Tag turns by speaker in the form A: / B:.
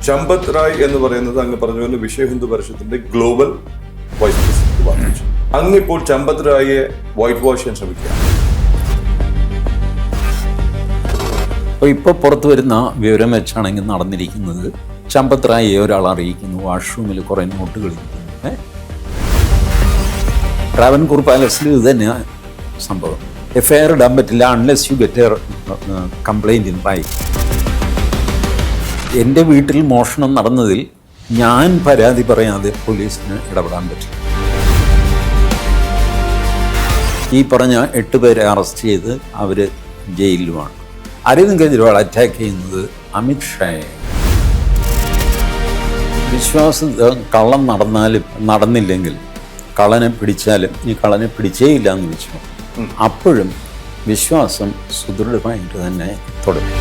A: ചമ്പത് റായ് എന്ന് പറയുന്നത് അങ്ങ് പറഞ്ഞ പോലെ വിശ്വ ഹിന്ദു പരിഷത്തിന്റെ ഗ്ലോബൽ വൈസ് പ്രസിഡന്റ്. അങ്ങിപ്പോൾ ചമ്പത് റായിയെ വൈറ്റ് വാഷ് ചെയ്യാൻ ശ്രമിക്കുക.
B: ഇപ്പോൾ പുറത്തു വരുന്ന വിവരം വെച്ചാണെങ്കിൽ നടന്നിരിക്കുന്നത് ചമ്പത് റായിയെ ഒരാൾ അറിയിക്കുന്നു, വാഷ്റൂമിൽ കുറേ നോട്ടുകൾ ഇരിക്കുന്നു. ട്രാവൻകൂർ പാലസിൽ ഇത് തന്നെയാണ് സംഭവം. എഫ്ഐആർ ഇടാൻ പറ്റില്ല unless you get a complaint in write. എൻ്റെ വീട്ടിൽ മോഷണം നടന്നതിൽ ഞാൻ പരാതി പറയാതെ പോലീസിന് ഇടപെടാൻ പറ്റില്ല. ഈ പറഞ്ഞ 8 പേരെ അറസ്റ്റ് ചെയ്ത് അവർ ജയിലിലുമാണ്. അരവിന്ദ് കെജ്രിവാൾ അറ്റാക്ക് ചെയ്യുന്നത് അമിത് ഷായെ. കള്ളം നടന്നാലും നടന്നില്ലെങ്കിൽ കള്ളനെ പിടിച്ചാലും ഈ കള്ളനെ പിടിച്ചേയില്ല എന്ന് വെച്ചു. അപ്പോഴും വിശ്വാസം സുദൃഢമായിട്ട് തന്നെ തുടരും.